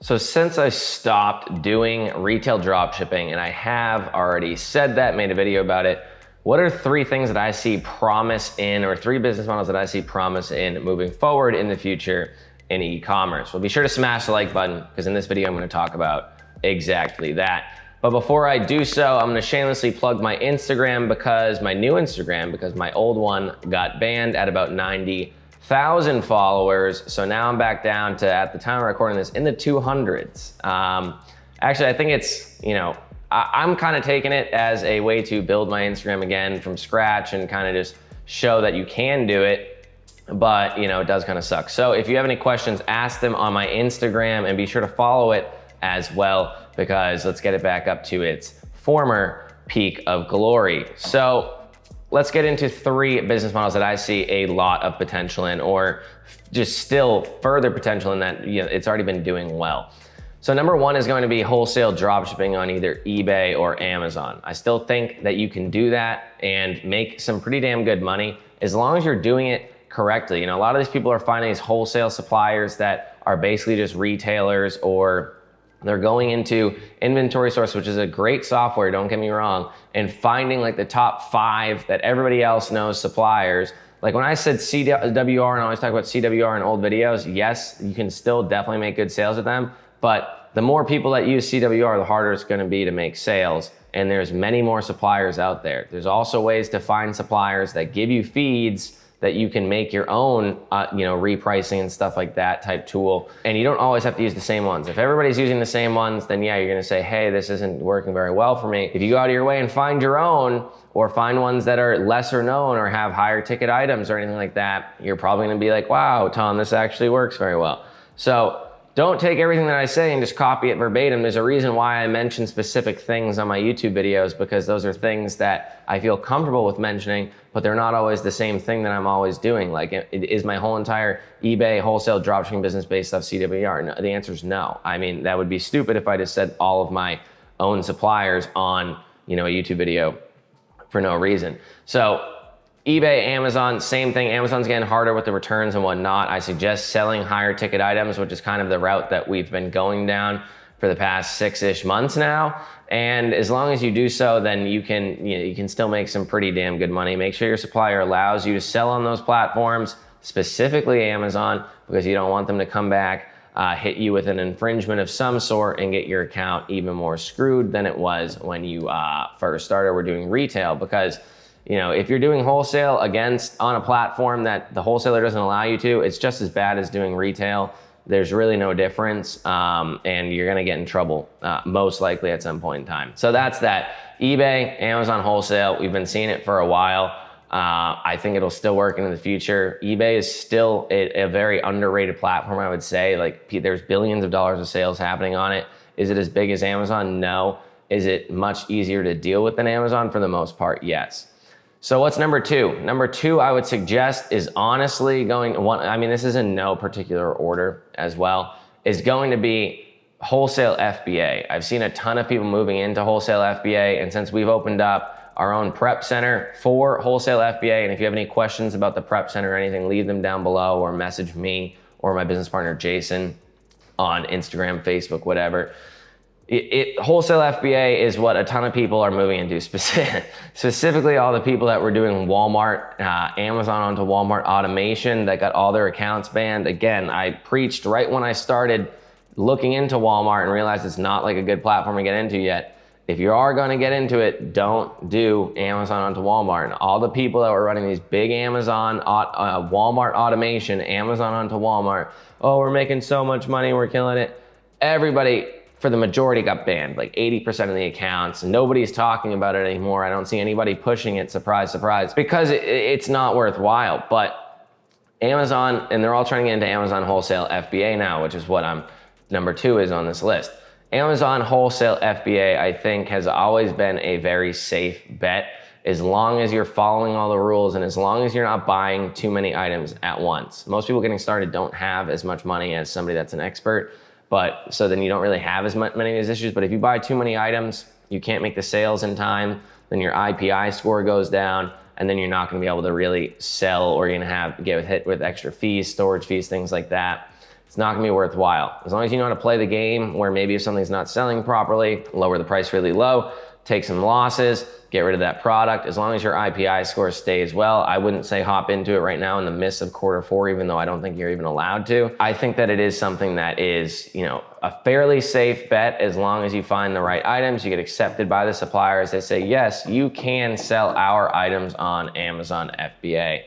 So since I stopped doing retail dropshipping, and I have already said that, made a video about it, what are 3 things that I see promise in, or 3 business models that I see promise in moving forward in the future in e-commerce? Well, be sure to smash the like button, because in this video I'm going to talk about exactly that. But before I do so, I'm going to shamelessly plug my Instagram, because my new Instagram, because my old one got banned at about 90,000 followers. So now I'm back down to, at the time of recording this, in the 200s. Actually, I think it's, I'm kind of taking it as a way to build my Instagram again from scratch and kind of just show that you can do it, but it does kind of suck. So if you have any questions, ask them on my Instagram, and be sure to follow it as well, because let's get it back up to its former peak of glory. So let's get into 3 business models that I see a lot of potential in, or just still further potential in, that it's already been doing well. So number 1 is going to be wholesale dropshipping on either eBay or Amazon. I still think that you can do that and make some pretty damn good money as long as you're doing it correctly. A lot of these people are finding these wholesale suppliers that are basically just retailers, or they're going into Inventory Source, which is a great software, don't get me wrong, and finding like the top 5 that everybody else knows suppliers. Like when I said CWR, and I always talk about CWR in old videos, yes, you can still definitely make good sales with them, but the more people that use CWR, the harder it's gonna be to make sales. And there's many more suppliers out there. There's also ways to find suppliers that give you feeds that you can make your own, repricing and stuff like that type tool. And you don't always have to use the same ones. If everybody's using the same ones, then yeah, you're gonna say, hey, this isn't working very well for me. If you go out of your way and find your own, or find ones that are lesser known or have higher ticket items or anything like that, you're probably gonna be like, wow, Tom, this actually works very well. So don't take everything that I say and just copy it verbatim. There's a reason why I mention specific things on my YouTube videos, because those are things that I feel comfortable with mentioning, but they're not always the same thing that I'm always doing. Like, is my whole entire eBay wholesale dropshipping business based off CWR? No, the answer is no. I mean, that would be stupid if I just said all of my own suppliers on, a YouTube video for no reason. So eBay, Amazon, same thing. Amazon's getting harder with the returns and whatnot. I suggest selling higher ticket items, which is kind of the route that we've been going down for the past 6-ish months now. And as long as you do so, then you can still make some pretty damn good money. Make sure your supplier allows you to sell on those platforms, specifically Amazon, because you don't want them to come back, hit you with an infringement of some sort and get your account even more screwed than it was when you first started or were doing retail. Because if you're doing wholesale on a platform that the wholesaler doesn't allow you to, it's just as bad as doing retail. There's really no difference, and you're gonna get in trouble, most likely at some point in time. So that's that. eBay, Amazon wholesale, we've been seeing it for a while. I think it'll still work into the future. eBay is still a very underrated platform, I would say. Like, there's billions of dollars of sales happening on it. Is it as big as Amazon? No. Is it much easier to deal with than Amazon? For the most part, yes. So what's number 2? Number 2, I would suggest, is honestly this is in no particular order as well, is going to be wholesale FBA. I've seen a ton of people moving into wholesale FBA, and since we've opened up our own prep center for wholesale FBA, and if you have any questions about the prep center or anything, leave them down below, or message me or my business partner Jason on Instagram, Facebook, whatever. Wholesale FBA is what a ton of people are moving into, specifically all the people that were doing Walmart, Amazon onto Walmart automation, that got all their accounts banned. Again, I preached right when I started looking into Walmart and realized it's not like a good platform to get into yet. If you are going to get into it, don't do Amazon onto Walmart. And all the people that were running these big Amazon, Walmart automation, Amazon onto Walmart, oh, we're making so much money, we're killing it. Everybody, for the majority, got banned, like 80% of the accounts. Nobody's talking about it anymore. I don't see anybody pushing it, surprise, surprise, because it's not worthwhile. But Amazon, and they're all trying to get into Amazon wholesale FBA now, which is what number 2 is on this list. Amazon wholesale FBA, I think, has always been a very safe bet, as long as you're following all the rules and as long as you're not buying too many items at once. Most people getting started don't have as much money as somebody that's an expert. But so then you don't really have as many of these issues. But if you buy too many items, you can't make the sales in time, then your IPI score goes down, and then you're not going to be able to really sell, or you're going to get hit with extra fees, storage fees, things like that. it's not gonna be worthwhile. As long as you know how to play the game where maybe if something's not selling properly, lower the price really low, take some losses, get rid of that product. As long as your IPI score stays well, I wouldn't say hop into it right now in the midst of Q4, even though I don't think you're even allowed to. I think that it is something that is, a fairly safe bet as long as you find the right items, you get accepted by the suppliers. They say, yes, you can sell our items on Amazon FBA,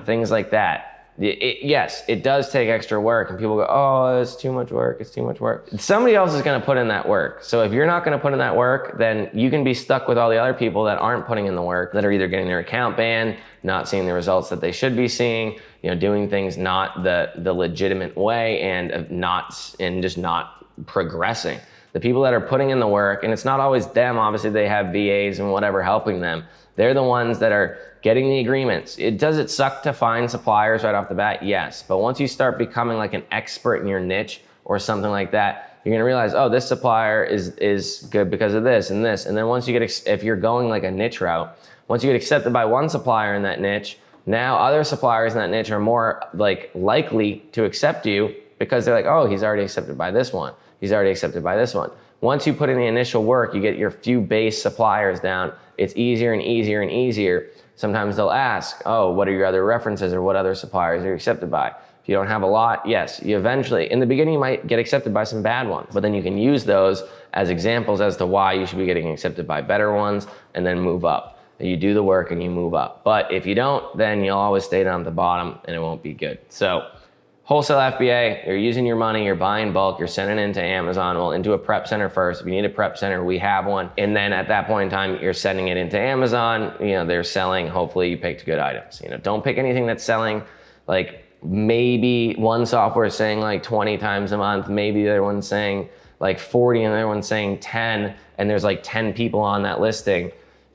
things like that. Yes, it does take extra work, and people go, oh, it's too much work, it's too much work. Somebody else is gonna put in that work. So if you're not gonna put in that work, then you can be stuck with all the other people that aren't putting in the work, that are either getting their account banned, not seeing the results that they should be seeing, doing things not the legitimate way, and just not progressing. The people that are putting in the work, and it's not always them, obviously they have VAs and whatever helping them. They're the ones that are getting the agreements. Does it suck to find suppliers right off the bat? Yes. But once you start becoming like an expert in your niche or something like that, you're gonna realize, oh, this supplier is good because of this and this. And then once you get, if you're going like a niche route, once you get accepted by one supplier in that niche, now other suppliers in that niche are more likely to accept you because they're like, oh, he's already accepted by this one. He's already accepted by this one. Once you put in the initial work, you get your few base suppliers down, it's easier and easier and easier. Sometimes they'll ask, oh, what are your other references, or what other suppliers are you accepted by? If you don't have a lot, yes, you eventually, in the beginning you might get accepted by some bad ones, but then you can use those as examples as to why you should be getting accepted by better ones, and then move up. You do the work and you move up. But if you don't, then you'll always stay down at the bottom and it won't be good. So wholesale FBA, you're using your money, you're buying bulk, you're sending it into Amazon, well, into a prep center first. If you need a prep center, we have one. And then at that point in time, you're sending it into Amazon, they're selling, hopefully you picked good items. Don't pick anything that's selling, like maybe one software is saying like 20 times a month, maybe the other one's saying like 40 and the other one's saying 10, and there's like 10 people on that listing.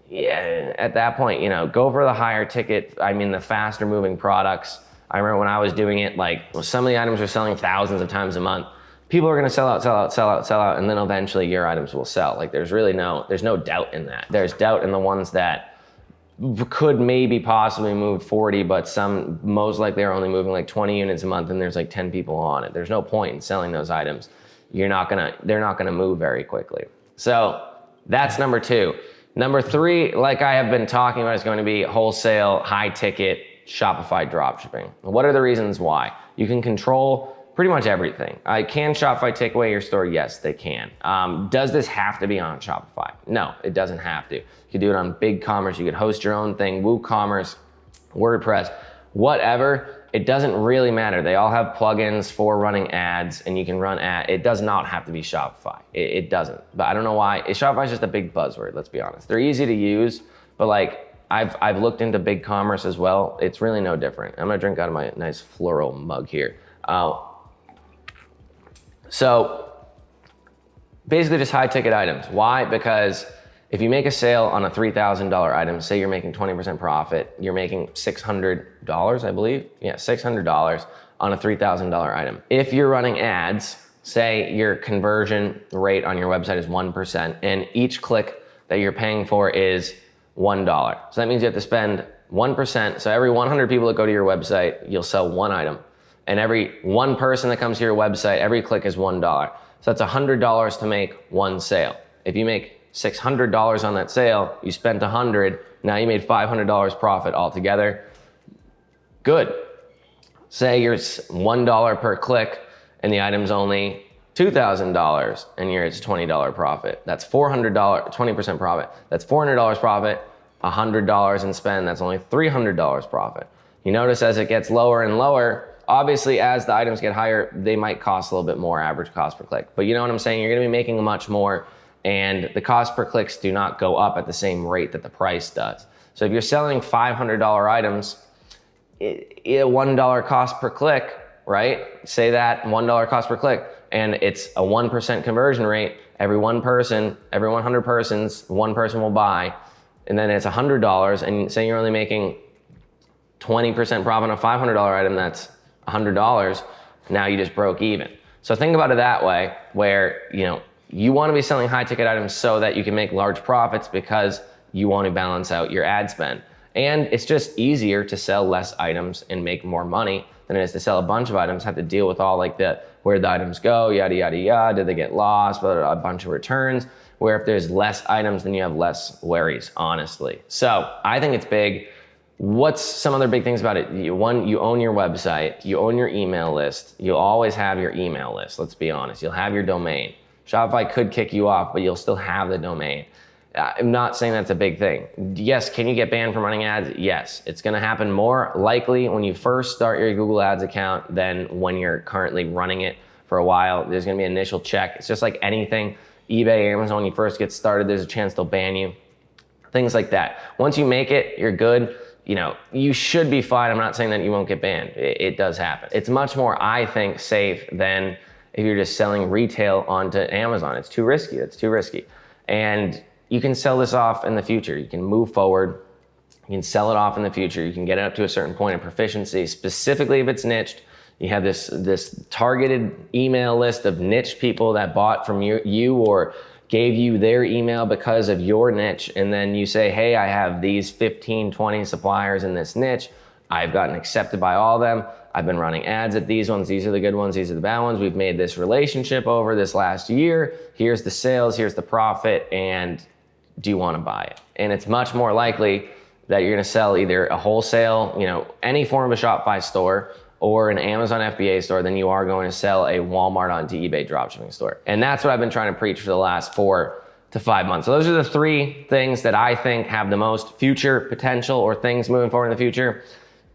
Yeah, at that point, go for the higher ticket, the faster moving products. I remember when I was doing it, some of the items are selling thousands of times a month. People are gonna sell out, and then eventually your items will sell. There's no doubt in that. There's doubt in the ones that could maybe possibly move 40, but some most likely are only moving like 20 units a month, and there's like 10 people on it. There's no point in selling those items. They're not gonna move very quickly. So that's number 2. Number 3, like I have been talking about, is going to be wholesale, high ticket, Shopify dropshipping. What are the reasons why? You can control pretty much everything. Can Shopify take away your store? Yes, they can. Does this have to be on Shopify? No, it doesn't have to. You can do it on BigCommerce. You could host your own thing, WooCommerce, WordPress, whatever. It doesn't really matter. They all have plugins for running ads, and you can run ads. It does not have to be Shopify. It doesn't. But I don't know why. Shopify is just a big buzzword, let's be honest. They're easy to use, but I've looked into BigCommerce as well. It's really no different. I'm gonna drink out of my nice floral mug here. So basically just high ticket items. Why? Because if you make a sale on a $3,000 item, say you're making 20% profit, you're making $600, I believe. Yeah, $600 on a $3,000 item. If you're running ads, say your conversion rate on your website is 1%, and each click that you're paying for is $1. So that means you have to spend 1%. So every 100 people that go to your website, you'll sell one item. And every one person that comes to your website, every click is $1. So that's $100 to make one sale. If you make $600 on that sale, you spent $100, now you made $500 profit altogether. Good. Say you're $1 per click and the item's only $2,000 and it's $20 profit. That's $400, 20% profit. That's $400 profit, $100 in spend, that's only $300 profit. You notice as it gets lower and lower, obviously as the items get higher, they might cost a little bit more average cost per click. But you know what I'm saying? You're gonna be making much more, and the cost per clicks do not go up at the same rate that the price does. So if you're selling $500 items, $1 cost per click, right? Say that $1 cost per click, and it's a 1% conversion rate. Every 100 persons, one person will buy, and then it's $100, and say you're only making 20% profit on a $500 item, that's $100. Now you just broke even. So think about it that way, where you want to be selling high ticket items so that you can make large profits, because you want to balance out your ad spend. And it's just easier to sell less items and make more money than it is to sell a bunch of items, have to deal with all like where'd the items go, yada, yada, yada, did they get lost, a bunch of returns, where if there's less items, then you have less worries, honestly. So I think it's big. What's some other big things about it? One, you own your website, you own your email list. You'll always have your email list, let's be honest. You'll have your domain. Shopify could kick you off, but you'll still have the domain. I'm not saying that's a big thing. Yes, can you get banned from running ads? Yes. It's gonna happen more likely when you first start your Google Ads account than when you're currently running it for a while. There's gonna be an initial check. It's just like anything. eBay, Amazon, when you first get started, there's a chance they'll ban you. Things like that. Once you make it, you're good. You should be fine. I'm not saying that you won't get banned. It does happen. It's much more, I think, safe than if you're just selling retail onto Amazon. It's too risky. It's too risky. And you can sell this off in the future. You can move forward. You can sell it off in the future. You can get it up to a certain point of proficiency, specifically if it's niched. You have this targeted email list of niche people that bought from you or gave you their email because of your niche. And then you say, hey, I have these 15, 20 suppliers in this niche. I've gotten accepted by all of them. I've been running ads at these ones. These are the good ones. These are the bad ones. We've made this relationship over this last year. Here's the sales. Here's the profit. And do you want to buy it? And it's much more likely that you're going to sell either a wholesale, any form of a Shopify store or an Amazon FBA store than you are going to sell a Walmart onto eBay dropshipping store. And that's what I've been trying to preach for the last 4 to 5 months. So those are the 3 things that I think have the most future potential or things moving forward in the future.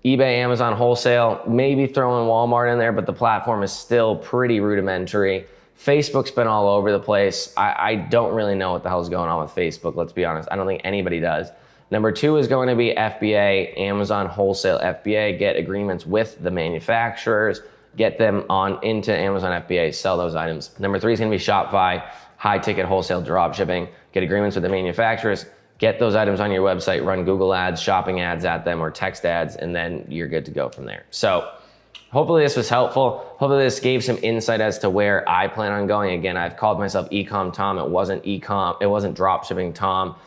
eBay, Amazon, wholesale, maybe throw in Walmart in there, but the platform is still pretty rudimentary. Facebook's been all over the place. I don't really know what the hell's going on with Facebook, let's be honest. I don't think anybody does. Number 2 is going to be FBA, Amazon wholesale FBA, get agreements with the manufacturers, get them on into Amazon FBA, sell those items. Number 3 is going to be Shopify, high ticket wholesale dropshipping, get agreements with the manufacturers, get those items on your website, run Google ads, shopping ads at them, or text ads, and then you're good to go from there. So hopefully this was helpful. Hopefully this gave some insight as to where I plan on going. Again, I've called myself Ecom Tom. It wasn't Dropshipping Tom.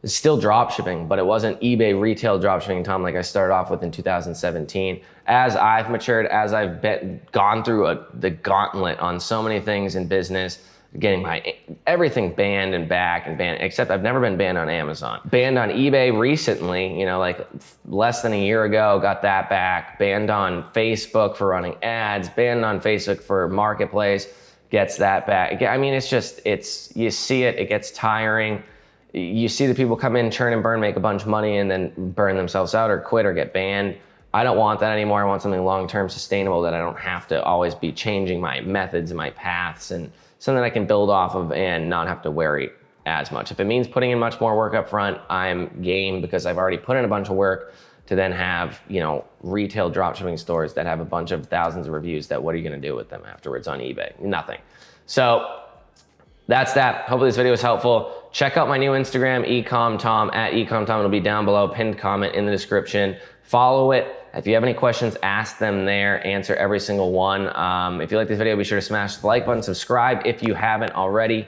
It's still dropshipping, but it wasn't eBay retail dropshipping Tom like I started off with in 2017. As I've matured, as I've gone through the gauntlet on so many things in business, getting my everything banned and back and banned, except I've never been banned on Amazon. Banned on eBay recently, like less than a year ago, got that back. Banned on Facebook for running ads, banned on Facebook for Marketplace, gets that back. I mean, you see it, it gets tiring. You see the people come in, churn and burn, make a bunch of money, and then burn themselves out or quit or get banned. I don't want that anymore. I want something long-term sustainable that I don't have to always be changing my methods and my paths, and something I can build off of and not have to worry as much. If it means putting in much more work up front, I'm game, because I've already put in a bunch of work to then have, retail dropshipping stores that have a bunch of thousands of reviews that what are you gonna do with them afterwards on eBay? Nothing. So that's that. Hopefully this video was helpful. Check out my new Instagram, ecomtom, at ecomtom. It'll be down below, pinned comment in the description. Follow it. If you have any questions, ask them there, answer every single one. If you like this video, be sure to smash the like button, subscribe if you haven't already.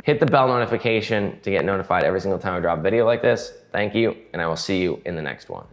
Hit the bell notification to get notified every single time I drop a video like this. Thank you, and I will see you in the next one.